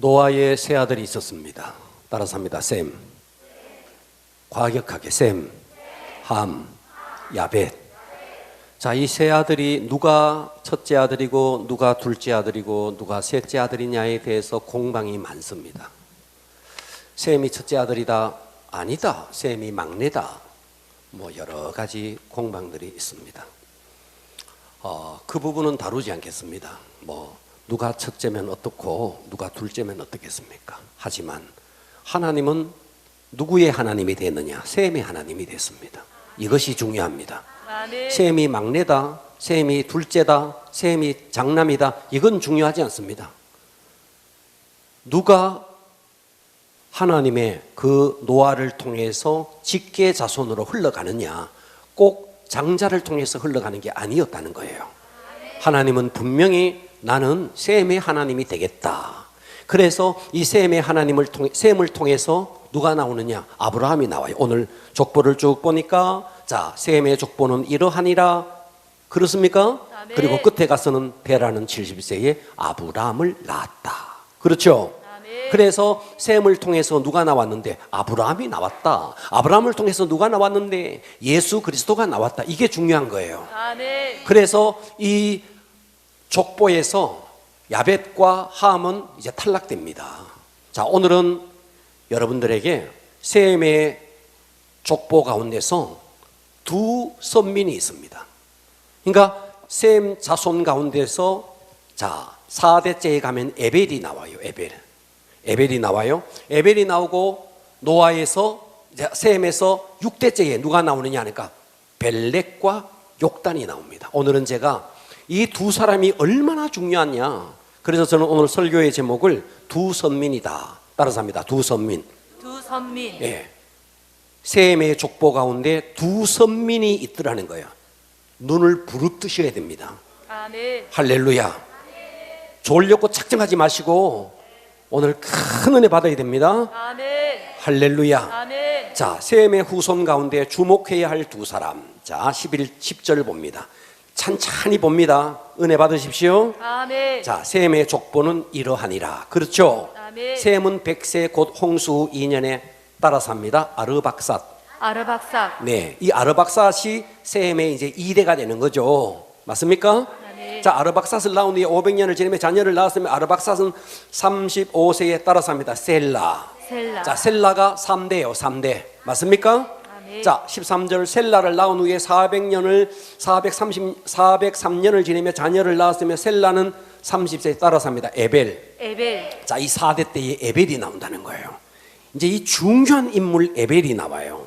노아의 세 아들이 있었습니다. 따라서 합니다. 셈, 과격하게 셈, 함, 야벳. 자, 이 세 아들이 누가 첫째 아들이고 누가 둘째 아들이고 누가 셋째 아들이냐에 대해서 공방이 많습니다. 셈이 첫째 아들이다, 아니다, 셈이 막내다, 뭐 여러 가지 공방들이 있습니다. 그 부분은 다루지 않겠습니다. 뭐 누가 첫째면 어떻고 누가 둘째면 어떻겠습니까? 하지만 하나님은 누구의 하나님이 됐느냐? 셈의 하나님이 됐습니다. 이것이 중요합니다. 셈이 막내다, 셈이 둘째다, 셈이 장남이다, 이건 중요하지 않습니다. 누가 하나님의 그 노아를 통해서 직계 자손으로 흘러가느냐, 꼭 장자를 통해서 흘러가는 게 아니었다는 거예요. 하나님은 분명히 나는 셈의 하나님이 되겠다. 그래서 이 셈의 셈을 통해서 누가 나오느냐? 아브라함이 나와요. 오늘 족보를 쭉 보니까 자, 셈의 족보는 이러하니라. 그렇습니까? 아멘. 그리고 끝에 가서는 베라는 70세에 아브라함을 낳았다. 그렇죠? 아멘. 그래서 셈을 통해서 누가 나왔는데? 아브라함이 나왔다. 아브라함을 통해서 누가 나왔는데? 예수 그리스도가 나왔다. 이게 중요한 거예요. 아멘. 그래서 이 족보에서 야벳과 함은 이제 탈락됩니다. 자, 오늘은 여러분들에게 셈의 족보 가운데서 두 선민이 있습니다. 그러니까 셈 자손 가운데서 자, 4대째에 가면 에벨이 나와요. 에벨이 나와요. 에벨이 나오고 노아에서 셈에서 6대째에 누가 나오느냐 하니까 벨렉과 욕단이 나옵니다. 오늘은 제가 이 두 사람이 얼마나 중요하냐, 그래서 저는 오늘 설교의 제목을 두 선민이다. 따라서 합니다. 두 선민. 두 선민. 예. 셈의 족보 가운데 두 선민이 있더라는 거예요. 눈을 부릅뜨셔야 됩니다. 아멘. 할렐루야. 아멘. 졸렸고 착정하지 마시고 오늘 큰 은혜 받아야 됩니다. 아멘. 할렐루야. 아멘. 자, 셈의 후손 가운데 주목해야 할 두 사람. 자, 10절 봅니다. 찬찬히 봅니다. 은혜 받으십시오. 아멘. 자, 셈의 족보는 이러하니라. 그렇죠? 아멘. 셈은 100세 곧 홍수 2년에 따라서 합니다. 아르박삿. 네, 이 아르박삿이 셈의 이제 2대가 되는 거죠. 맞습니까? 아멘. 자, 아르박삿을 낳은 뒤에 500년을 지내며 자녀를 낳았으면 아르박삿은 35세에 따라서 합니다. 셀라. 자, 셀라가 3대예요. 3대. 맞습니까? 자, 13절 셀라를 낳은 후에 403년을 지내며 자녀를 낳았으며 셀라는 30세에 따라서 합니다. 에벨. 자, 이 4대 때에 에벨이 나온다는 거예요. 이제 이 중요한 인물 에벨이 나와요.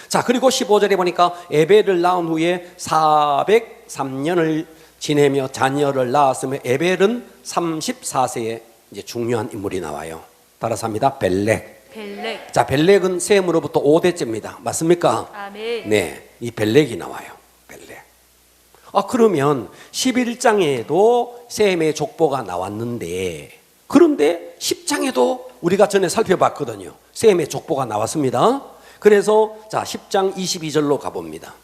자, 그리고 15절에 보니까 에벨을 낳은 후에 403년을 지내며 자녀를 낳았으며 에벨은 34세에 이제 중요한 인물이 나와요. 따라서 합니다. 벨렉. 자, 벨렉은 셈으로부터 5대째입니다. 맞습니까? 아멘. 네, 이 벨렉이 나와요. 벨렉. 그러면 11장에도 셈의 족보가 나왔는데, 그런데 10장에도 우리가 전에 살펴봤거든요. 셈의 족보가 나왔습니다. 그래서 자, 10장 22절로 가봅니다.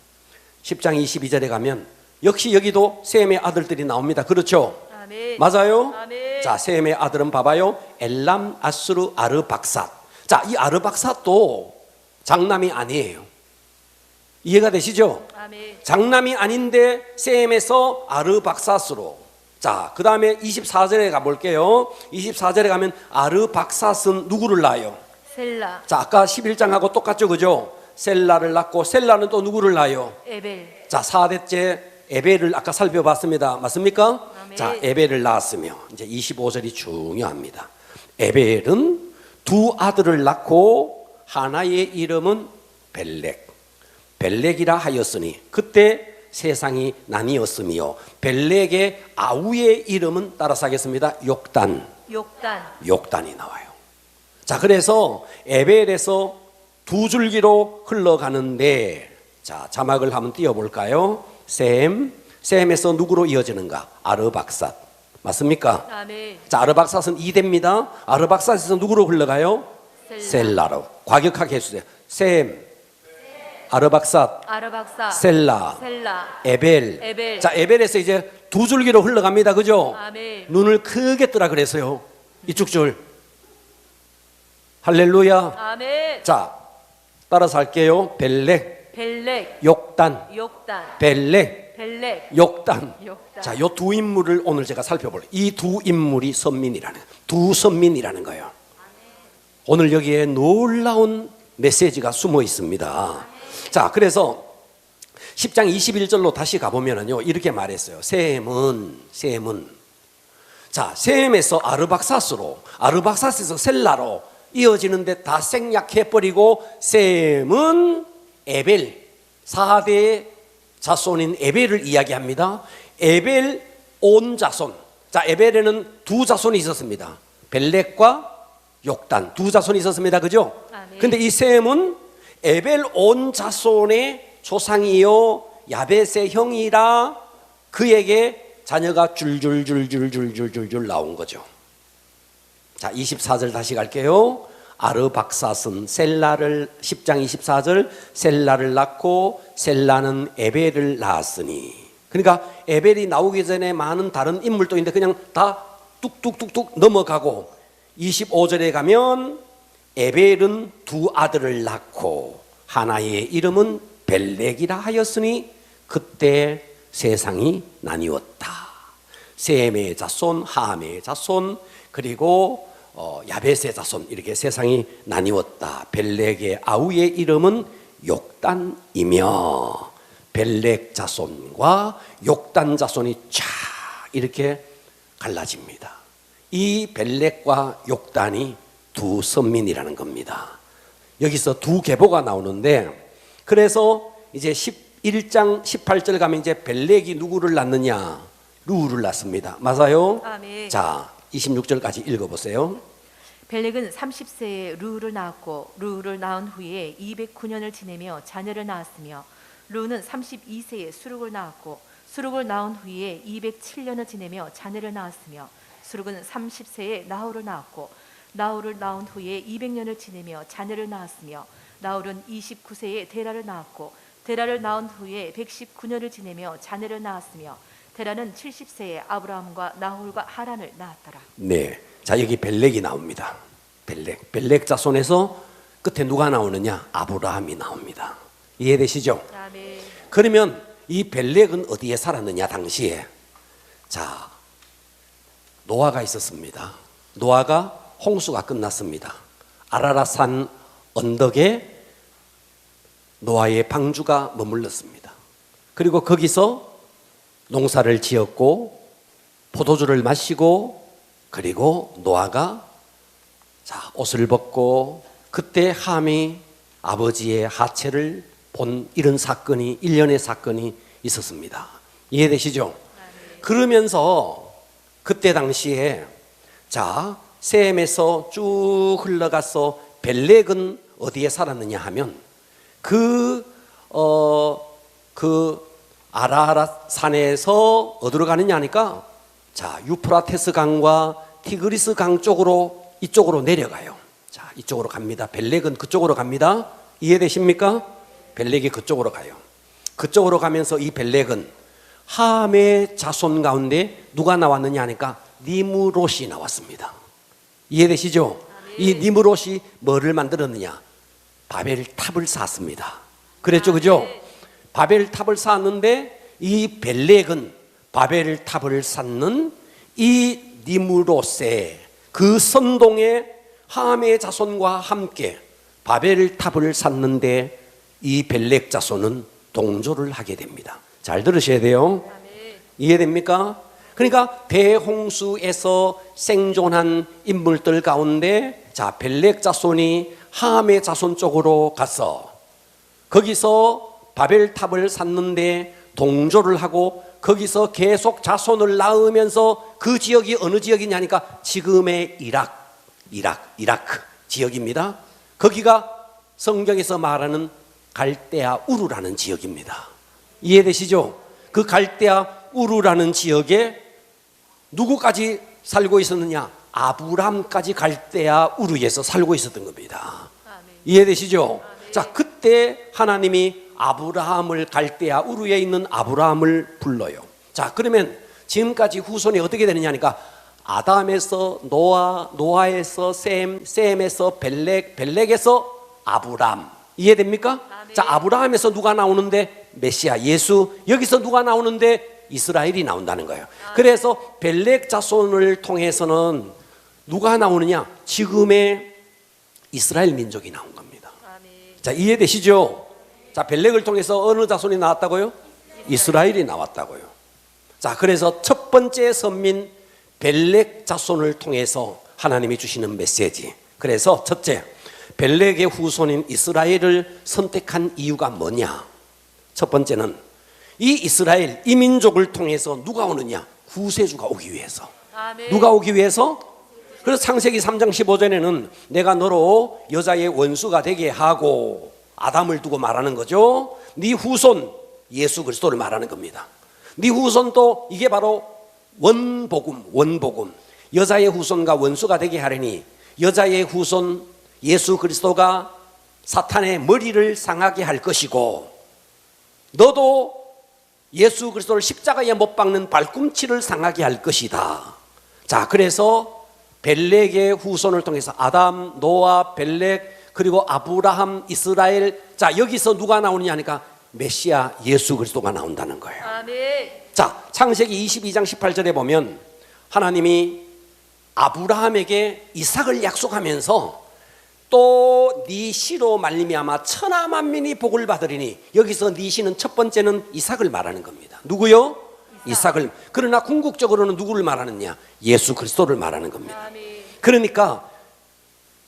10장 22절에 가면 역시 여기도 셈의 아들들이 나옵니다. 그렇죠? 아멘. 맞아요? 아멘. 자, 셈의 아들은 봐봐요. 엘람, 아수르, 아르박삿. 자, 이 아르박삿도 장남이 아니에요. 이해가 되시죠? 아멘. 장남이 아닌데 셈에서 아르박삿으로. 자, 그 다음에 24절에 가볼게요. 24절에 가면 아르박삿은 누구를 낳아요? 셀라. 자, 아까 11장하고 똑같죠, 그죠? 셀라를 낳고 셀라는 또 누구를 낳아요? 에벨. 자, 4대째 에벨을 아까 살펴봤습니다. 맞습니까? 아멘. 자, 에벨을 낳았으며 이제 25절이 중요합니다. 에벨은 두 아들을 낳고 하나의 이름은 벨렉이라 하였으니 그때 세상이 나뉘었으며 벨렉의 아우의 이름은 따라서 하겠습니다. 욕단이 나와요. 자, 그래서 에벨에서 두 줄기로 흘러가는데, 자, 자막을 한번 띄워볼까요? 셈에서 누구로 이어지는가? 아르박삿. 맞습니까? 아멘. 자, 아르박삿은 2대입니다. 아르박삿에서 누구로 흘러가요? 셀라로. 과격하게 해주세요. 셈, 아르박삿, 셀라, 에벨. 자, 에벨에서 이제 두 줄기로 흘러갑니다. 그죠? 아멘. 눈을 크게 뜨라 그랬어요. 이쪽 줄. 할렐루야. 아멘. 자, 따라서 할게요. 벨렉, 벨렉, 욕단, 욕단, 벨렉, 벨렉, 욕단. 욕단. 자, 요 두 인물을 오늘 제가 살펴볼게요. 이 두 인물이 선민이라는, 두 선민이라는 거예요. 오늘 여기에 놀라운 메시지가 숨어 있습니다. 자, 그래서 10장 21절로 다시 가보면요, 이렇게 말했어요. 셈은 자, 셈에서 아르박사스로, 아르박사스에서 셀라로 이어지는데 다 생략해버리고 셈은 에벨, 4대 자손인 에벨을 이야기합니다. 에벨 온 자손. 자, 에벨에는 두 자손이 있었습니다. 벨렉과 욕단, 두 자손이 있었습니다. 그죠? 아멘. 근데 이 셈은 에벨 온 자손의 조상이요 야벳의 형이라 그에게 자녀가 줄줄줄줄줄줄줄 나온 거죠. 자, 24절 다시 갈게요. 아르박삿은 셀라를, 10장 24절, 셀라를 낳고 셀라는 에벨을 낳았으니. 그러니까 에벨이 나오기 전에 많은 다른 인물도 있는데 그냥 다 뚝뚝뚝뚝 넘어가고 25절에 가면 에벨은 두 아들을 낳고 하나의 이름은 벨렉이라 하였으니 그때 세상이 나뉘었다. 셈의 자손, 함의 자손, 그리고 야벳의 자손, 이렇게 세상이 나뉘었다. 벨렉의 아우의 이름은 욕단이며 벨렉 자손과 욕단 자손이 쫙 이렇게 갈라집니다. 이 벨렉과 욕단이 두 선민이라는 겁니다. 여기서 두 계보가 나오는데, 그래서 이제 11장 18절 가면 이제 벨렉이 누구를 낳느냐? 루를 낳습니다. 맞아요? 아멘. 자, 26절까지 읽어보세요. 벨렉은 30세에 루를 낳았고 루를 낳은 후에 209년을 지내며 자녀를 낳았으며 루는 32세에 수룩을 낳았고 수룩을 낳은 후에 207년을 지내며 자녀를 낳았으며 수룩은 30세에 나홀을 낳았고 나홀을 낳은 후에 200년을 지내며 자녀를 낳았으며 나홀은 29세에 데라를 낳았고 데라를 낳은 후에 119년을 지내며 자녀를 낳았으며 데라는 70세에 아브라함과 나홀과 하란을 낳았더라. 네, 자, 여기 벨렉이 나옵니다. 벨렉 자손에서 끝에 누가 나오느냐? 아브라함이 나옵니다. 이해되시죠? 아멘. 그러면 이 벨렉은 어디에 살았느냐? 당시에, 자, 노아가 있었습니다. 노아가 홍수가 끝났습니다. 아라랏산 언덕에 노아의 방주가 머물렀습니다. 그리고 거기서 농사를 지었고 포도주를 마시고, 그리고 노아가 자, 옷을 벗고 그때 함이 아버지의 하체를 본 이런 사건이, 일련의 사건이 있었습니다. 이해되시죠? 그러면서 그때 당시에 자, 셈에서 쭉 흘러가서 벨렉은 어디에 살았느냐 하면 아라랏 산에서 어디로 가느냐 하니까, 자, 유프라테스 강과 티그리스 강 쪽으로, 이쪽으로 내려가요. 자, 이쪽으로 갑니다. 벨렉은 그쪽으로 갑니다. 이해되십니까? 벨렉이 그쪽으로 가요. 그쪽으로 가면서 이 벨렉은 함의 자손 가운데 누가 나왔느냐 하니까 니므롯이 나왔습니다. 이해되시죠? 이 니므롯이 뭐를 만들었느냐? 바벨탑을 쌓았습니다. 그랬죠, 그죠? 바벨탑을 쌓았는데 이 벨렉은 바벨탑을 쌓는 이 니므롯의 그 선동의 함의 자손과 함께 바벨탑을 쌓는데 이 벨렉 자손은 동조를 하게 됩니다. 잘 들으셔야 돼요. 이해됩니까? 그러니까 대홍수에서 생존한 인물들 가운데, 자, 벨렉 자손이 함의 자손 쪽으로 가서 거기서 바벨탑을 쌓는데 동조를 하고 거기서 계속 자손을 낳으면서 그 지역이 어느 지역이냐니까 지금의 이라크 지역입니다. 거기가 성경에서 말하는 갈대아 우르라는 지역입니다. 이해되시죠? 그 갈대아 우르라는 지역에 누구까지 살고 있었느냐? 아브람까지 갈대아 우르에서 살고 있었던 겁니다. 이해되시죠? 자, 그때 하나님이 아브라함을, 갈대아 우르에 있는 아브라함을 불러요. 자, 그러면 지금까지 후손이 어떻게 되느냐 하니까 아담에서 노아, 노아에서 셈, 셈에서 벨렉, 벨렉에서 아브람. 이해됩니까? 아멘. 자, 아브라함에서 누가 나오는데? 메시아 예수. 여기서 누가 나오는데? 이스라엘이 나온다는 거예요. 그래서 벨렉 자손을 통해서는 누가 나오느냐? 지금의 이스라엘 민족이 나온 겁니다. 아멘. 자, 이해되시죠? 자, 벨렉을 통해서 어느 자손이 나왔다고요? 이스라엘이 나왔다고요. 자, 그래서 첫 번째 선민 벨렉 자손을 통해서 하나님이 주시는 메시지. 그래서 첫째, 벨렉의 후손인 이스라엘을 선택한 이유가 뭐냐? 첫 번째는 이 이스라엘, 이 민족을 통해서 누가 오느냐? 구세주가 오기 위해서. 아멘. 누가 오기 위해서? 그래서 창세기 3장 15절에는 내가 너로 여자의 원수가 되게 하고, 아담을 두고 말하는 거죠. 네 후손 예수 그리스도를 말하는 겁니다. 네 후손도 이게 바로 원복음, 원복음. 여자의 후손과 원수가 되게 하려니 여자의 후손 예수 그리스도가 사탄의 머리를 상하게 할 것이고, 너도 예수 그리스도를 십자가에 못 박는 발꿈치를 상하게 할 것이다. 자, 그래서 벨렉의 후손을 통해서 아담, 노아, 벨렉, 그리고 아브라함, 이스라엘. 자, 여기서 누가 나오느냐 하니까 메시아 예수 그리스도가 나온다는 거예요. 아멘. 자, 창세기 22장 18절에 보면 하나님이 아브라함에게 이삭을 약속하면서 또 네 씨로 말미암아 천하 만민이 복을 받으리니, 여기서 네 씨는 첫 번째는 이삭을 말하는 겁니다. 누구요? 이삭을. 그러나 궁극적으로는 누구를 말하느냐? 예수 그리스도를 말하는 겁니다. 아멘. 그러니까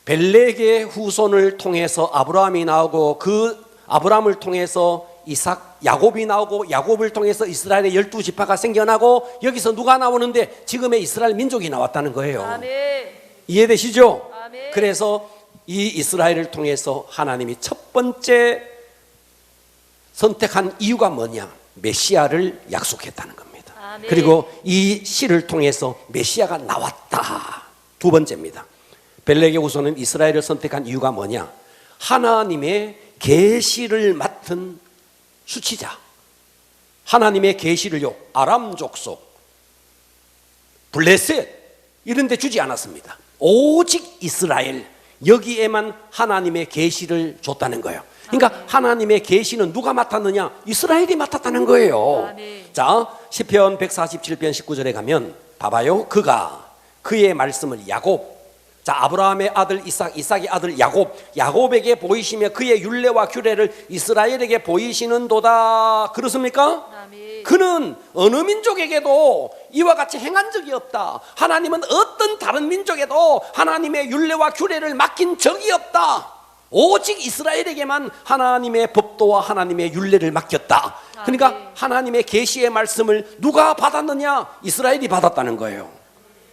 벨렉의 후손을 통해서 아브라함이 나오고, 그 아브라함을 통해서 이삭, 야곱이 나오고, 야곱을 통해서 이스라엘의 12지파가 생겨나고, 여기서 누가 나오는데? 지금의 이스라엘 민족이 나왔다는 거예요. 아멘. 이해되시죠? 아멘. 그래서 이 이스라엘을 통해서 하나님이 첫 번째 선택한 이유가 뭐냐? 메시아를 약속했다는 겁니다. 아멘. 그리고 이 시를 통해서 메시아가 나왔다. 두 번째입니다. 벨렉의 후손은 이스라엘을 선택한 이유가 뭐냐? 하나님의 계시를 맡은 수치자. 하나님의 계시를요, 아람 족속, 블레셋 이런 데 주지 않았습니다. 오직 이스라엘, 여기에만 하나님의 계시를 줬다는 거예요. 그러니까 하나님의 계시는 누가 맡았느냐? 이스라엘이 맡았다는 거예요. 아멘. 자, 시편 147편 19절에 가면 봐봐요. 그가 그의 말씀을 야곱, 자, 아브라함의 아들 이삭, 이삭의 아들 야곱, 야곱에게 보이시며 그의 율례와 규례를 이스라엘에게 보이시는도다. 그렇습니까? 아멘. 그는 어느 민족에게도 이와 같이 행한 적이 없다. 하나님은 어떤 다른 민족에도 하나님의 율례와 규례를 맡긴 적이 없다. 오직 이스라엘에게만 하나님의 법도와 하나님의 율례를 맡겼다. 그러니까 아멘. 하나님의 계시의 말씀을 누가 받았느냐? 이스라엘이 받았다는 거예요.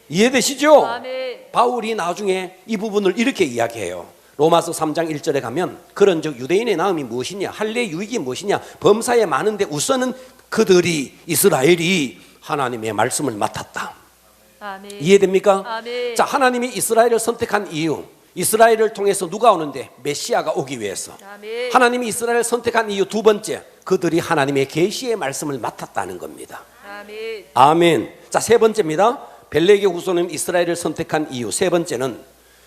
이해되시죠? 아멘. 바울이 나중에 이 부분을 이렇게 이야기해요. 로마서 3장 1절에 가면 그런즉 유대인의 나음이 무엇이냐, 할례 유익이 무엇이냐, 범사에 많은데 우선은 그들이, 이스라엘이 하나님의 말씀을 맡았다. 아멘. 이해됩니까? 아멘. 자, 하나님이 이스라엘을 선택한 이유, 이스라엘을 통해서 누가 오는데? 메시아가 오기 위해서. 아멘. 하나님이 이스라엘을 선택한 이유 두 번째, 그들이 하나님의 계시의 말씀을 맡았다는 겁니다. 아멘. 아멘. 자, 세 번째입니다. 벨렉의 후손은 이스라엘을 선택한 이유 세 번째는,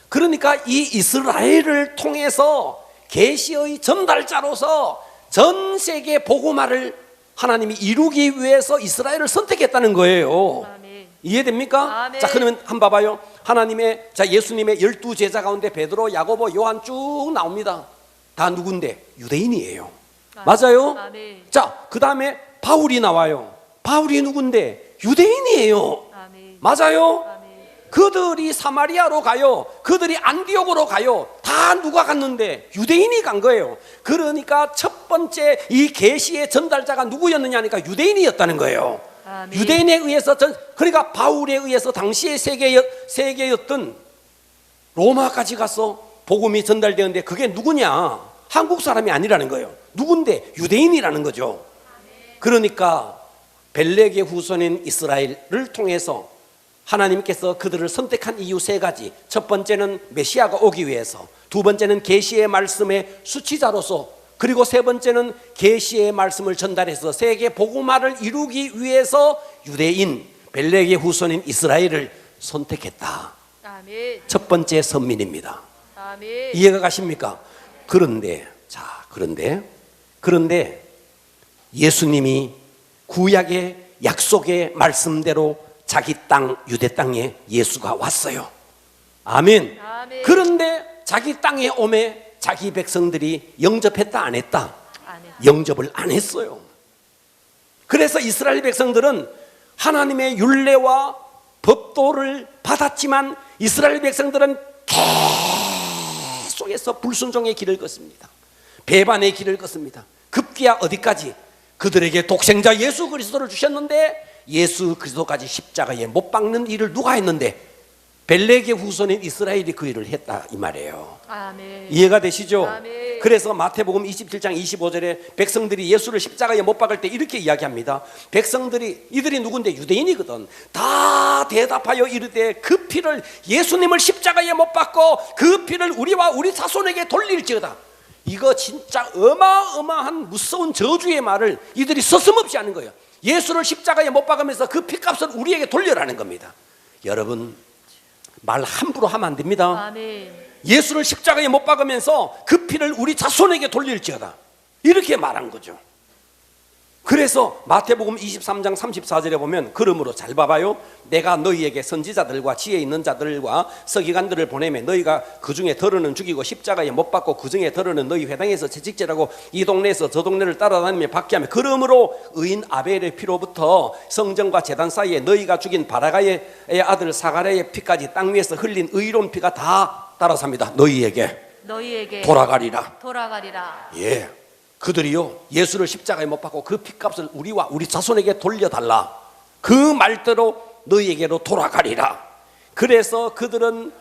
그러니까 이 이스라엘을 통해서 계시의 전달자로서 전 세계 복음화를 하나님이 이루기 위해서 이스라엘을 선택했다는 거예요. 아멘. 이해됩니까? 아멘. 자, 그러면 한번 봐봐요. 하나님의, 자, 예수님의 12제자 가운데 베드로, 야고보, 요한 쭉 나옵니다. 다 누군데? 유대인이에요. 맞아요? 아멘. 자, 그 다음에 바울이 나와요. 바울이 누군데? 유대인이에요. 아멘. 맞아요? 아멘. 그들이 사마리아로 가요. 그들이 안디옥으로 가요. 다 누가 갔는데? 유대인이 간 거예요. 그러니까 첫 번째 이 계시의 전달자가 누구였느냐 하니까 유대인이었다는 거예요. 아멘. 유대인에 의해서 그러니까 바울에 의해서 당시의 세계였던 로마까지 가서 복음이 전달되는데 그게 누구냐? 한국 사람이 아니라는 거예요. 누군데? 유대인이라는 거죠. 그러니까 벨렉의 후손인 이스라엘을 통해서 하나님께서 그들을 선택한 이유 세 가지. 첫 번째는 메시아가 오기 위해서, 두 번째는 계시의 말씀의 수치자로서, 그리고 세 번째는 계시의 말씀을 전달해서 세계 복음화를 이루기 위해서 유대인 벨렉의 후손인 이스라엘을 선택했다. 아멘. 첫 번째 선민입니다. 아멘. 이해가 가십니까? 그런데 예수님이 구약의 약속의 말씀대로 자기 땅 유대 땅에 예수가 왔어요. 아멘. 아멘. 그런데 자기 땅에 오매 자기 백성들이 영접했다 안 했다? 안 했다. 영접을 안 했어요. 그래서 이스라엘 백성들은 하나님의 율례와 법도를 받았지만 이스라엘 백성들은 계속해서 불순종의 길을 걷습니다. 배반의 길을 걷습니다. 급기야 어디까지? 그들에게 독생자 예수 그리스도를 주셨는데 예수 그리스도까지 십자가에 못 박는 일을 누가 했는데? 벨렉의 후손인 이스라엘이 그 일을 했다 이 말이에요. 아멘. 이해가 되시죠? 아멘. 그래서 마태복음 27장 25절에 백성들이 예수를 십자가에 못 박을 때 이렇게 이야기합니다. 백성들이 이들이 누군데? 유대인이거든. 다 대답하여 이르되 그 피를 예수님을 십자가에 못 박고 그 피를 우리와 우리 자손에게 돌릴지어다. 이거 진짜 어마어마한 무서운 저주의 말을 이들이 서슴없이 하는 거예요. 예수를 십자가에 못 박으면서 그 피값을 우리에게 돌려라는 겁니다. 여러분 말 함부로 하면 안 됩니다. 아멘. 예수를 십자가에 못 박으면서 그 피를 우리 자손에게 돌릴지어다 이렇게 말한 거죠. 그래서 마태복음 23장 34절에 보면 그러므로 잘 봐봐요. 내가 너희에게 선지자들과 지혜 있는 자들과 서기관들을 보내매 너희가 그 중에 더러는 죽이고 십자가에 못 박고 그 중에 더러는 너희 회당에서 채찍질하고 이 동네에서 저 동네를 따라다니며 박게 하며 그러므로 의인 아벨의 피로부터 성전과 제단 사이에 너희가 죽인 바라가의 아들 사가랴의 피까지 땅 위에서 흘린 의로운 피가 다 따라서 합니다. 너희에게 돌아가리라. 예. 그들이요 예수를 십자가에 못 박고 그 피값을 우리와 우리 자손에게 돌려달라. 그 말대로 너희에게로 돌아가리라. 그래서 그들은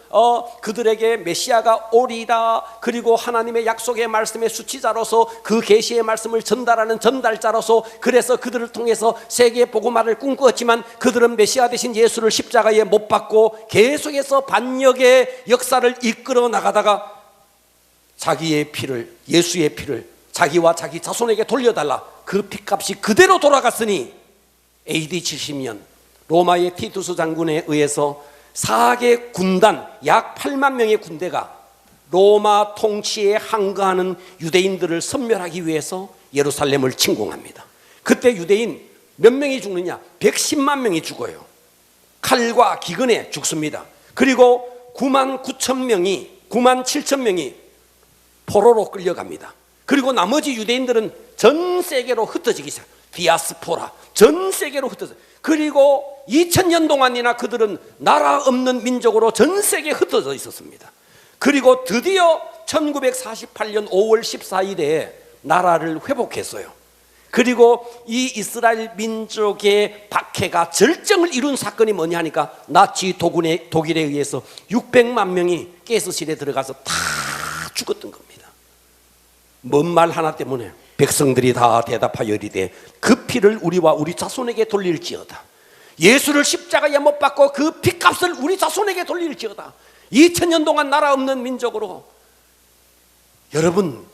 그들에게 메시아가 오리라. 그리고 하나님의 약속의 말씀의 수치자로서 그 계시의 말씀을 전달하는 전달자로서 그래서 그들을 통해서 세계 복음화를 꿈꾸었지만 그들은 메시아 대신 예수를 십자가에 못 박고 계속해서 반역의 역사를 이끌어 나가다가 자기의 피를 예수의 피를 자기와 자기 자손에게 돌려달라. 그 피값이 그대로 돌아갔으니 AD 70년 로마의 티투스 장군에 의해서 4개 군단 약 8만 명의 군대가 로마 통치에 항거하는 유대인들을 섬멸하기 위해서 예루살렘을 침공합니다. 그때 유대인 몇 명이 죽느냐? 110만 명이 죽어요. 칼과 기근에 죽습니다. 그리고 9만 7천 명이 포로로 끌려갑니다. 그리고 나머지 유대인들은 전 세계로 흩어지기 시작. 디아스포라 전 세계로 흩어져. 그리고 2000년 동안이나 그들은 나라 없는 민족으로 전 세계에 흩어져 있었습니다. 그리고 드디어 1948년 5월 14일에 나라를 회복했어요. 그리고 이 이스라엘 민족의 박해가 절정을 이룬 사건이 뭐냐 하니까 나치 독일에 의해서 600만 명이 가스실에 들어가서 다 죽었던 겁니다. 뭔 말 하나 때문에 백성들이 다 대답하여 이르되 그 피를 우리와 우리 자손에게 돌릴지어다. 예수를 십자가에 못 박고 그 피값을 우리 자손에게 돌릴지어다. 2000년 동안 나라 없는 민족으로. 여러분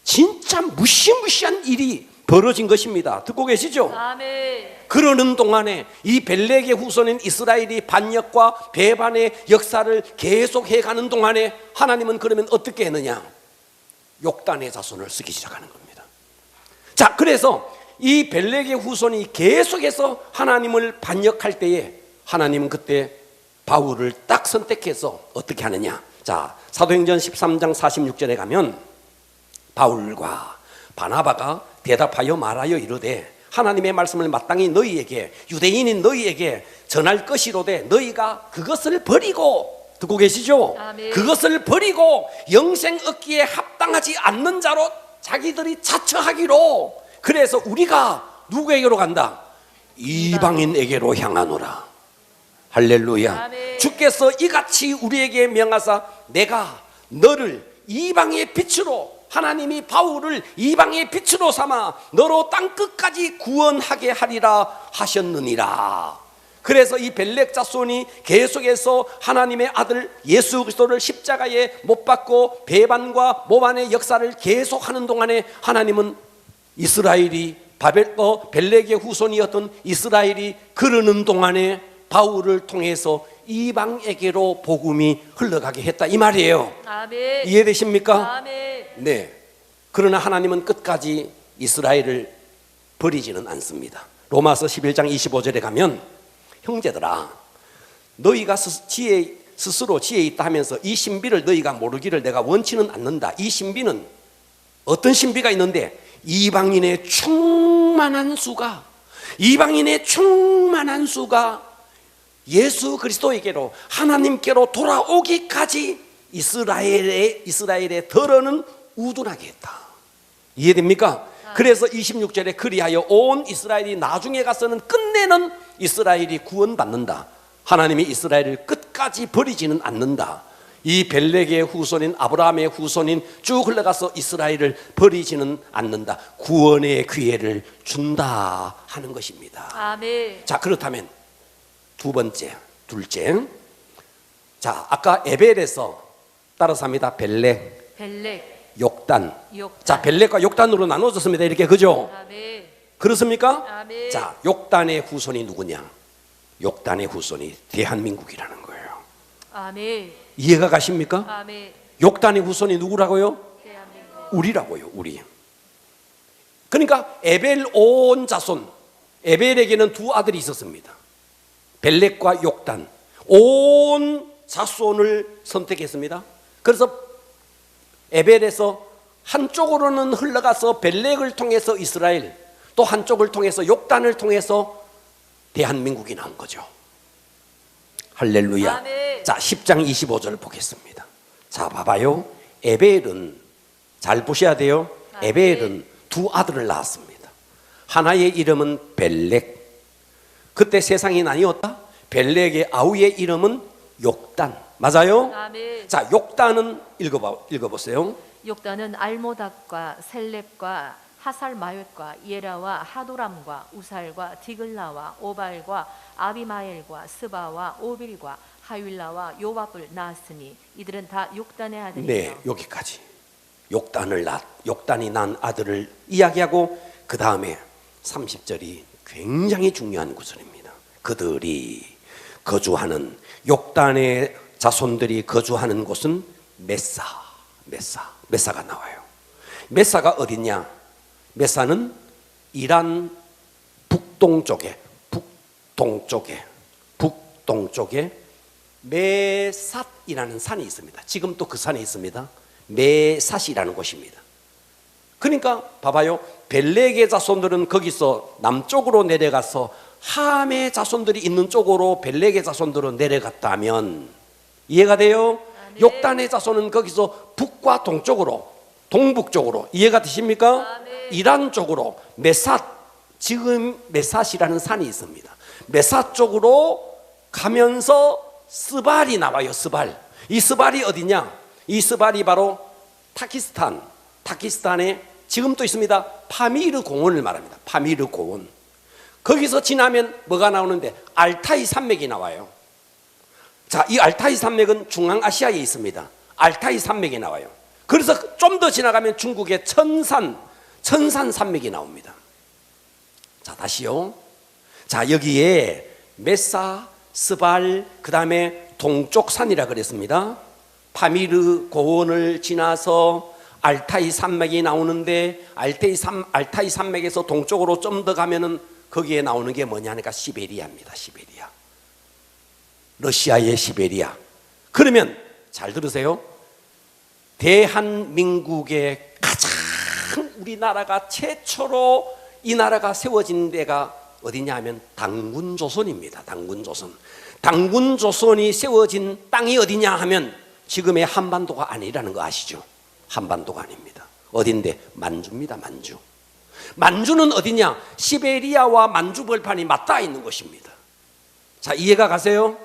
진짜 무시무시한 일이 벌어진 것입니다. 듣고 계시죠? 아멘. 그러는 동안에 이 벨렉의 후손인 이스라엘이 반역과 배반의 역사를 계속해 가는 동안에 하나님은 그러면 어떻게 했느냐? 욕단의 자손을 쓰기 시작하는 겁니다. 자, 그래서 이 벨렉의 후손이 계속해서 하나님을 반역할 때에 하나님은 그때 바울을 딱 선택해서 어떻게 하느냐? 자, 사도행전 13장 46절에 가면 바울과 바나바가 대답하여 말하여 이르되 하나님의 말씀을 마땅히 너희에게 유대인인 너희에게 전할 것이로되 너희가 그것을 버리고, 듣고 계시죠? 아멘. 그것을 버리고 영생 얻기에 합당하지 않는 자로 자기들이 자처하기로. 그래서 우리가 누구에게로 간다? 이방인에게로 향하노라. 할렐루야. 아멘. 주께서 이같이 우리에게 명하사 내가 너를 이방의 빛으로, 하나님이 바울을 이방의 빛으로 삼아 너로 땅끝까지 구원하게 하리라 하셨느니라. 그래서 이 벨렉 자손이 계속해서 하나님의 아들 예수 그리스도를 십자가에 못 박고 배반과 모반의 역사를 계속하는 동안에 하나님은 이스라엘이 벨렉의 후손이었던 이스라엘이 그러는 동안에 바울을 통해서 이방에게로 복음이 흘러가게 했다 이 말이에요. 아멘. 이해되십니까? 아멘. 네. 그러나 하나님은 끝까지 이스라엘을 버리지는 않습니다. 로마서 11장 25절에 가면 형제들아 너희가 스스로 지혜 있다 하면서 이 신비를 너희가 모르기를 내가 원치는 않는다. 이 신비는 어떤 신비가 있는데 이방인의 충만한 수가 예수 그리스도에게로 하나님께로 돌아오기까지 이스라엘의 덜어는 우둔하게 했다. 이해됩니까? 그래서 26절에 그리하여 온 이스라엘이 나중에 가서는 끝내는 이스라엘이 구원받는다. 하나님이 이스라엘을 끝까지 버리지는 않는다. 이 벨렉의 후손인 아브라함의 후손인 쭉 흘러가서 이스라엘을 버리지는 않는다. 구원의 기회를 준다 하는 것입니다. 아멘. 자, 그렇다면 둘째. 자, 아까 에벨에서 따라서 합니다. 벨렉, 욕단. 자, 벨렉과 욕단으로 나눠졌습니다. 이렇게 그죠? 아멘. 그렇습니까? 아멘. 자, 욕단의 후손이 누구냐? 욕단의 후손이 대한민국이라는 거예요. 아멘. 이해가 가십니까? 아멘. 욕단의 후손이 누구라고요? 대한민국. 우리라고요, 우리. 그러니까 에벨 온 자손, 에벨에게는 두 아들이 있었습니다. 벨렉과 욕단, 온 자손을 선택했습니다. 그래서 에벨에서 한쪽으로는 흘러가서 벨렉을 통해서 이스라엘, 또 한쪽을 통해서 욕단을 통해서 대한민국이 나온 거죠. 할렐루야. 아멘. 자, 10장 25절 보겠습니다. 자, 봐봐요. 에벨은 잘 보셔야 돼요. 아멘. 에벨은 두 아들을 낳았습니다. 하나의 이름은 벨렉. 그때 세상이 나뉘었다. 벨렉의 아우의 이름은 욕단. 맞아요? 아멘. 자, 욕단은 읽어보세요. 욕단은 알모닥과 셀렙과 하살마웻과 예라와 하도람과 우살과 디글라와 오발과 아비마엘과 스바와 오빌과 하윌라와 요밥을 낳았으니 이들은 다 욕단의 아들이요. 네, 여기까지. 욕단이 난 아들을 이야기하고 그 다음에 30절이 굉장히 중요한 구절입니다. 그들이 거주하는 욕단의 자손들이 거주하는 곳은 메사가 나와요. 메사가 어디냐? 메사는 이란 북동쪽에 메삿이라는 산이 있습니다. 지금 또 그 산에 있습니다. 메삿이라는 곳입니다. 그러니까 봐봐요. 벨렉의 자손들은 거기서 남쪽으로 내려가서 함의 자손들이 있는 쪽으로 벨렉의 자손들은 내려갔다면 이해가 돼요? 아멘. 욕단의 자손은 거기서 북과 동쪽으로 동북쪽으로 이해가 되십니까? 아멘. 이란 쪽으로 메삿, 지금 메삿이라는 산이 있습니다. 메삿 쪽으로 가면서 스발이 나와요. 스발. 이 스발이 어디냐? 이 스발이 바로 타키스탄에 지금 또 있습니다. 파미르 공원을 말합니다. 파미르 공원. 거기서 지나면 뭐가 나오는데 알타이 산맥이 나와요. 자, 이 알타이 산맥은 중앙아시아에 있습니다. 알타이 산맥이 나와요. 그래서 좀 더 지나가면 중국의 천산 산맥이 나옵니다. 자, 다시요. 자, 여기에 메사, 스발, 그 다음에 동쪽 산이라 그랬습니다. 파미르 고원을 지나서 알타이 산맥이 나오는데 알타이 산맥에서 동쪽으로 좀 더 가면은 거기에 나오는 게 뭐냐니까 시베리아입니다. 시베리아. 러시아의 시베리아. 그러면 잘 들으세요. 대한민국의 가장 우리나라가 최초로 이 나라가 세워진 데가 어디냐 하면 당군조선입니다. 당군조선이 세워진 땅이 어디냐 하면 지금의 한반도가 아니라는 거 아시죠? 한반도가 아닙니다. 어딘데? 만주입니다. 만주는 어디냐? 시베리아와 만주 벌판이 맞닿아 있는 곳입니다. 자, 이해가 가세요?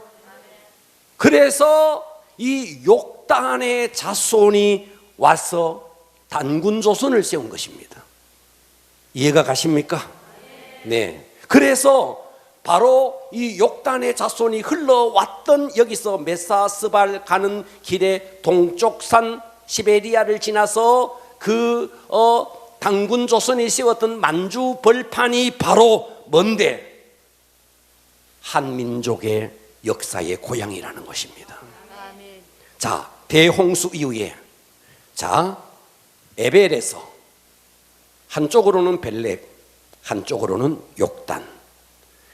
그래서 이 욕단의 자손이 와서 단군조선을 세운 것입니다. 이해가 가십니까? 네. 그래서 바로 이 욕단의 자손이 흘러왔던 여기서 메사스발 가는 길에 동쪽산 시베리아를 지나서 그 당군조선이 세웠던 만주 벌판이 바로 뭔데? 한민족의 역사의 고향이라는 것입니다. 자, 대홍수 이후에 자, 에벨에서 한쪽으로는 벨렉, 한쪽으로는 욕단.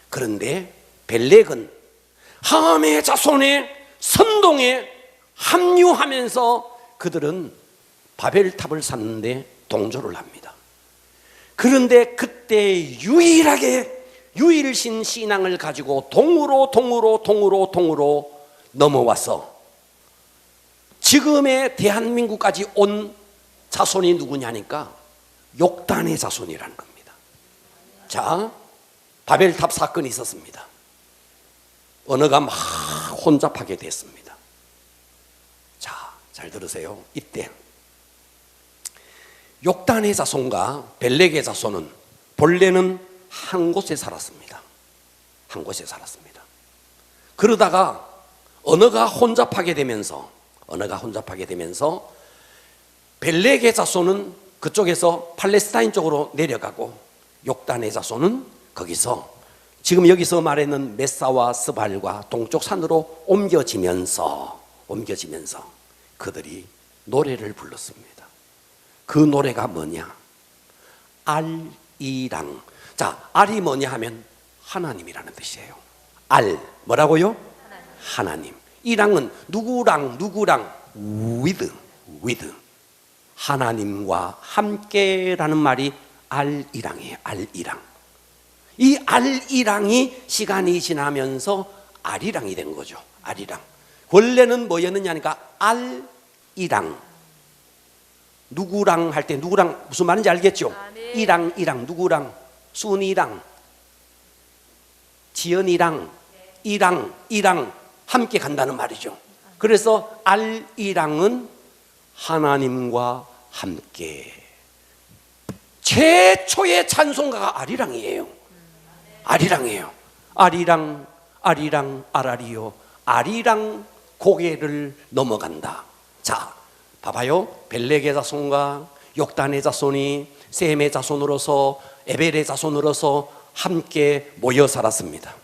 그런데 벨렉은 함의 자손의 선동에 합류하면서 그들은 바벨탑을 쌓는데 동조를 합니다. 그런데 그때 유일신 신앙을 가지고 동으로 넘어와서 지금의 대한민국까지 온 자손이 누구냐니까 욕단의 자손이라는 겁니다. 자, 바벨탑 사건이 있었습니다. 언어가 막 혼잡하게 됐습니다. 자, 잘 들으세요. 이때 욕단의 자손과 벨렉의 자손은 본래는 한 곳에 살았습니다. 한 곳에 살았습니다. 그러다가 언어가 혼잡하게 되면서 벨렉의 자손은 그쪽에서 팔레스타인 쪽으로 내려가고 욕단의 자손은 거기서 지금 여기서 말하는 메사와 스발과 동쪽 산으로 옮겨지면서 그들이 노래를 불렀습니다. 그 노래가 뭐냐? 알이랑. 자, 알이 뭐냐 하면 하나님이라는 뜻이에요. 알, 뭐라고요? 하나님. 이랑은 누구랑 with 하나님과 함께라는 말이 알이랑이에요. 알이랑. 이 알이랑이 시간이 지나면서 아리랑이 된 거죠. 아리랑. 원래는 뭐였느냐니까 알이랑. 누구랑 할 때 누구랑 무슨 말인지 알겠죠? 이랑 누구랑 순이랑 지연이랑 이랑 함께 간다는 말이죠. 그래서 알이랑은 하나님과 함께. 최초의 찬송가가 아리랑이에요. 아리랑 아라리요. 아리랑 고개를 넘어간다. 자, 봐봐요. 벨렉의 자손과 욕단의 자손이 셈의 자손으로서 에벨의 자손으로서 함께 모여 살았습니다.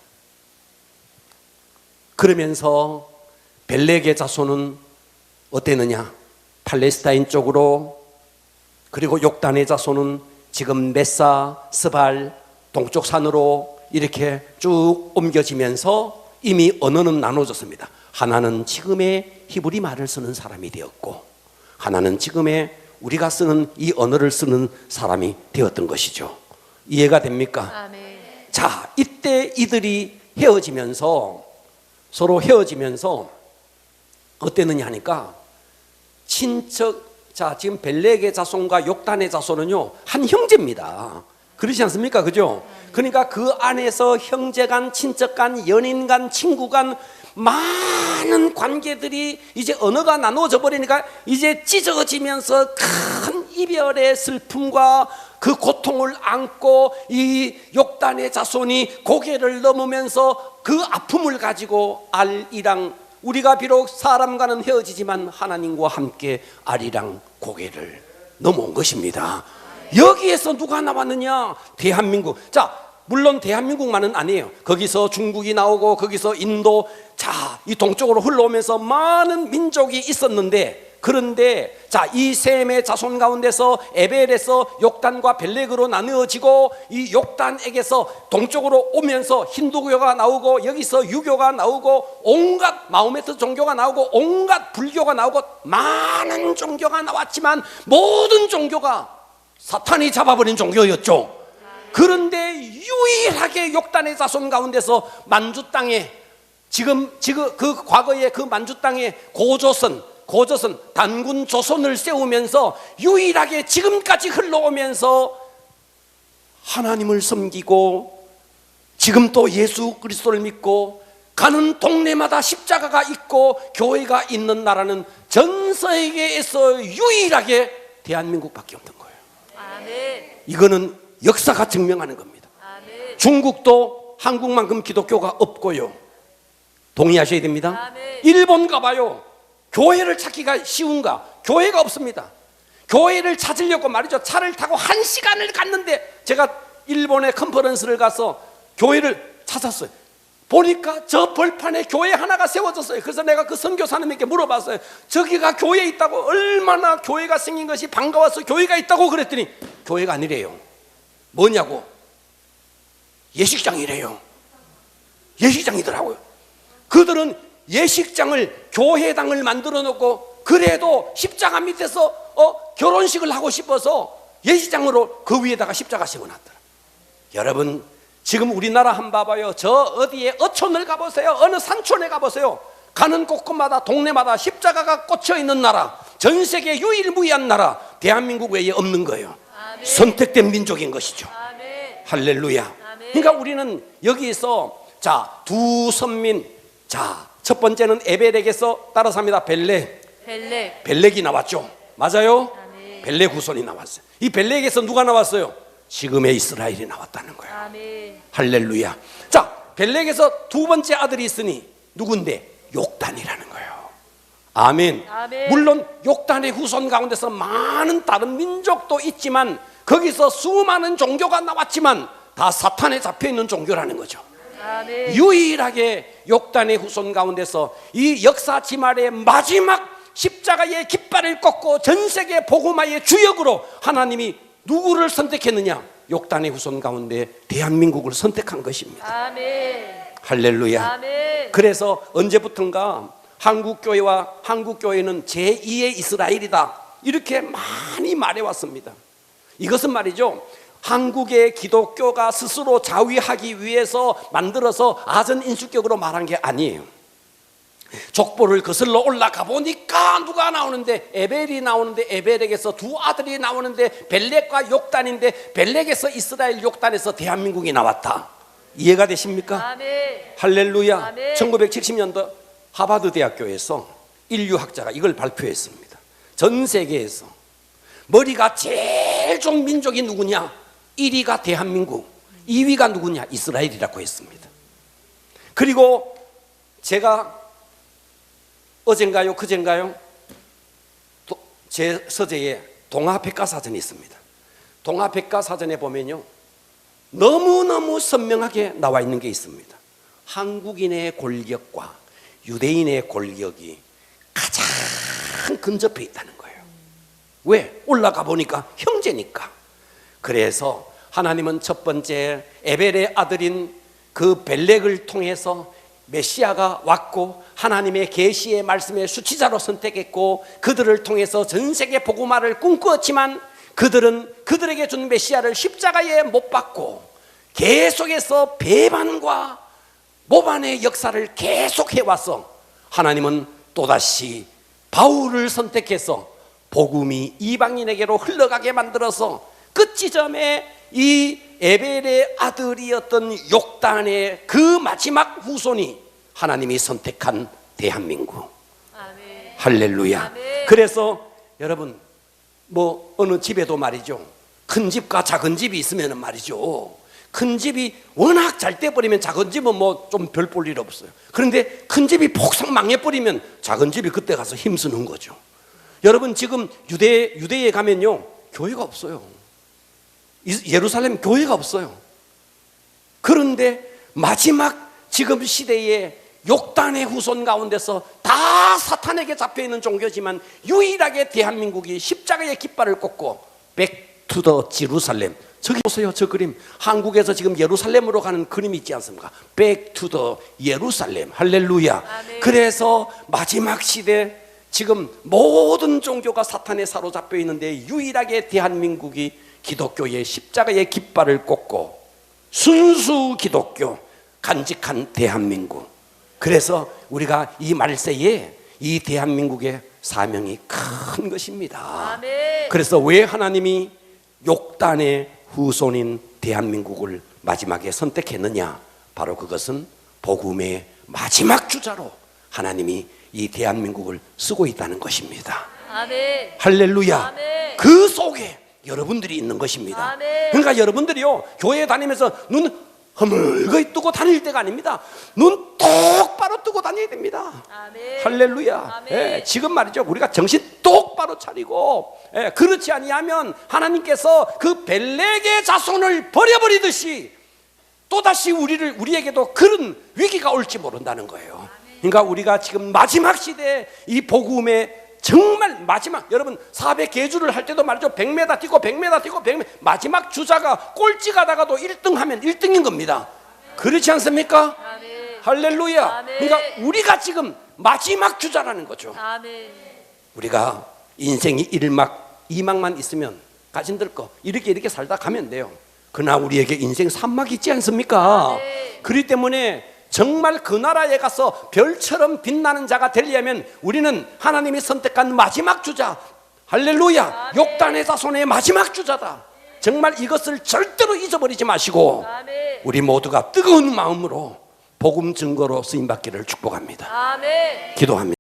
그러면서 벨렉의 자손은 어땠느냐? 팔레스타인 쪽으로, 그리고 욕단의 자손은 지금 메사, 스발, 동쪽 산으로 이렇게 쭉 옮겨지면서 이미 언어는 나눠졌습니다. 하나는 지금의 히브리 말을 쓰는 사람이 되었고, 하나는 지금의 우리가 쓰는 이 언어를 쓰는 사람이 되었던 것이죠. 이해가 됩니까? 아멘. 자, 이때 이들이 서로 헤어지면서 어땠느냐 하니까 자, 지금 벨렉의 자손과 욕단의 자손은요, 한 형제입니다. 그렇지 않습니까? 그죠? 그러니까 그 안에서 형제간, 친척간, 연인간, 친구간 많은 관계들이 이제 언어가 나누어져 버리니까 이제 찢어지면서 큰 이별의 슬픔과 그 고통을 안고 이 욕단의 자손이 고개를 넘으면서 그 아픔을 가지고 알이랑, 우리가 비록 사람과는 헤어지지만 하나님과 함께 알이랑 고개를 넘어온 것입니다. 여기에서 누가 나왔느냐? 대한민국. 자, 물론 대한민국만은 아니에요. 거기서 중국이 나오고 거기서 인도, 자, 이 동쪽으로 흘러오면서 많은 민족이 있었는데, 그런데 자, 이 셈의 자손 가운데서 에벨에서 욕단과 벨렉으로 나누어지고, 이 욕단에게서 동쪽으로 오면서 힌두교가 나오고 여기서 유교가 나오고 온갖 마호메트 종교가 나오고 온갖 불교가 나오고 많은 종교가 나왔지만 모든 종교가 사탄이 잡아버린 종교였죠. 그런데 유일하게 욕단의 자손 가운데서 만주 땅에 지금 그 과거의 그 만주 땅에 고조선 단군 조선을 세우면서 유일하게 지금까지 흘러오면서 하나님을 섬기고 지금 또 예수 그리스도를 믿고 가는 동네마다 십자가가 있고 교회가 있는 나라는 전 세계에서 유일하게 대한민국밖에 없는 거예요. 아멘. 이거는 역사가 증명하는 겁니다. 아멘. 중국도 한국만큼 기독교가 없고요. 동의하셔야 됩니다. 아멘. 일본 가봐요. 교회를 찾기가 쉬운가? 교회가 없습니다. 교회를 찾으려고 말이죠, 차를 타고 1시간을 갔는데, 제가 일본에 컨퍼런스를 가서 교회를 찾았어요. 보니까 저 벌판에 교회 하나가 세워졌어요. 그래서 내가 그 선교사님에게 물어봤어요. 저기가 교회 있다고, 얼마나 교회가 생긴 것이 반가워서 교회가 있다고 그랬더니 교회가 아니래요. 뭐냐고? 예식장이래요. 예식장이더라고요. 그들은 예식장을, 교회당을 만들어 놓고, 그래도 십자가 밑에서 결혼식을 하고 싶어서 예식장으로 그 위에다가 십자가 세워놨더라. 여러분, 지금 우리나라 한번 봐봐요. 저 어디에 어촌을 가보세요. 어느 산촌에 가보세요. 가는 곳곳마다, 동네마다 십자가가 꽂혀 있는 나라, 전 세계 유일무이한 나라, 대한민국 외에 없는 거예요. 아멘. 선택된 민족인 것이죠. 아멘. 할렐루야. 아멘. 그러니까 우리는 여기서 자, 두 선민, 자, 첫 번째는 에벨에게서 따라서 합니다. 벨렉이 나왔죠. 맞아요? 아멘. 벨렉 후손이 나왔어요. 이 벨렉에서 누가 나왔어요? 지금의 이스라엘이 나왔다는 거예요. 아멘. 할렐루야. 자, 벨렉에서 두 번째 아들이 있으니 누군데? 욕단이라는 거예요. 아멘. 아멘. 물론 욕단의 후손 가운데서 많은 다른 민족도 있지만, 거기서 수많은 종교가 나왔지만 다 사탄에 잡혀있는 종교라는 거죠. 아멘. 유일하게 욕단의 후손 가운데서 이 역사 지말의 마지막 십자가의 깃발을 꽂고 전세계 복음화의 주역으로 하나님이 누구를 선택했느냐? 욕단의 후손 가운데 대한민국을 선택한 것입니다. 아멘. 할렐루야. 아멘. 그래서 언제부턴가 한국교회와 한국교회는 제2의 이스라엘이다, 이렇게 많이 말해왔습니다. 이것은 말이죠, 한국의 기독교가 스스로 자위하기 위해서 만들어서 아전인수격으로 말한 게 아니에요. 족보를 거슬러 올라가 보니까 누가 나오는데? 에벨이 나오는데, 에벨에게서 두 아들이 나오는데 벨렉과 욕단인데, 벨렉에서 이스라엘, 욕단에서 대한민국이 나왔다. 이해가 되십니까? 아멘. 할렐루야. 아멘. 1970년도 하버드 대학교에서 인류학자가 이걸 발표했습니다. 전 세계에서 머리가 제일 좋은 민족이 누구냐? 1위가 대한민국, 2위가 누구냐? 이스라엘이라고 했습니다. 그리고 제가 어젠가요, 그젠가요, 제 서재에 동아백과사전이 있습니다. 동아백과사전에 보면요, 너무너무 선명하게 나와 있는 게 있습니다. 한국인의 골격과 유대인의 골격이 가장 근접해 있다는 거예요. 왜? 올라가 보니까 형제니까. 그래서 하나님은 첫 번째 에벨의 아들인 그 벨렉을 통해서 메시아가 왔고, 하나님의 계시의 말씀의 수치자로 선택했고, 그들을 통해서 전 세계 복음화를 꿈꾸었지만, 그들은 그들에게 준 메시아를 십자가에 못 박고 계속해서 배반과 모반의 역사를 계속해 와서, 하나님은 또다시 바울을 선택해서 복음이 이방인에게로 흘러가게 만들어서 끝 지점에 이 에벨의 아들이었던 욕단의 그 마지막 후손이 하나님이 선택한 대한민국. 아멘. 할렐루야. 아멘. 그래서 여러분, 뭐 어느 집에도 말이죠, 큰 집과 작은 집이 있으면 말이죠, 큰 집이 워낙 잘 돼버리면 작은 집은 뭐 좀 별 볼 일 없어요. 그런데 큰 집이 폭삭 망해버리면 작은 집이 그때 가서 힘쓰는 거죠. 여러분, 지금 유대에 가면요, 교회가 없어요. 예루살렘 교회가 없어요. 그런데 마지막 지금 시대에 욕단의 후손 가운데서 다 사탄에게 잡혀있는 종교지만 유일하게 대한민국이 십자가의 깃발을 꽂고 Back to the Jerusalem. 저기 보세요, 저 그림. 한국에서 지금 예루살렘으로 가는 그림이 있지 않습니까? Back to the Jerusalem. 할렐루야. 아멘. 그래서 마지막 시대, 지금 모든 종교가 사탄에 사로잡혀 있는데 유일하게 대한민국이 기독교의 십자가의 깃발을 꽂고 순수 기독교, 간직한 대한민국. 그래서 우리가 이 말세에 이 대한민국의 사명이 큰 것입니다. 아멘. 그래서 왜 하나님이 욕단의 후손인 대한민국을 마지막에 선택했느냐? 바로 그것은 복음의 마지막 주자로 하나님이 이 대한민국을 쓰고 있다는 것입니다. 아멘. 할렐루야. 아멘. 그 속에 여러분들이 있는 것입니다. 아멘. 그러니까 여러분들이요, 교회 다니면서 눈 허물거이 뜨고 다닐 때가 아닙니다. 눈 똑바로 뜨고 다녀야 됩니다. 아멘. 할렐루야. 아멘. 예, 지금 말이죠, 우리가 정신 똑바로 차리고, 그렇지 아니하면 하나님께서 그 벨렉의 자손을 버려버리듯이 또다시 우리에게도 그런 위기가 올지 모른다는 거예요. 그러니까 우리가 지금 마지막 시대에 이 복음의 정말 마지막, 여러분 400계주를 할 때도 말이죠. 100m 뛰고 100m 뛰고 100m, 마지막 주자가 꼴찌 가다가도 1등 하면 1등인 겁니다. 그렇지 않습니까? 아멘. 할렐루야. 아멘. 그러니까 우리가 지금 마지막 주자라는 거죠. 아멘. 우리가 인생이 1막 2막만 있으면 가진들 거 이렇게 살다 가면 돼요. 그러나 우리에게 인생 3막 있지 않습니까? 네. 그렇기 때문에 정말 그 나라에 가서 별처럼 빛나는 자가 되려면 우리는 하나님이 선택한 마지막 주자, 할렐루야, 네. 욕단의 자손의 마지막 주자다. 정말 이것을 절대로 잊어버리지 마시고 아멘. 우리 모두가 뜨거운 마음으로 복음 증거로 쓰임받기를 축복합니다. 아멘. 기도합니다.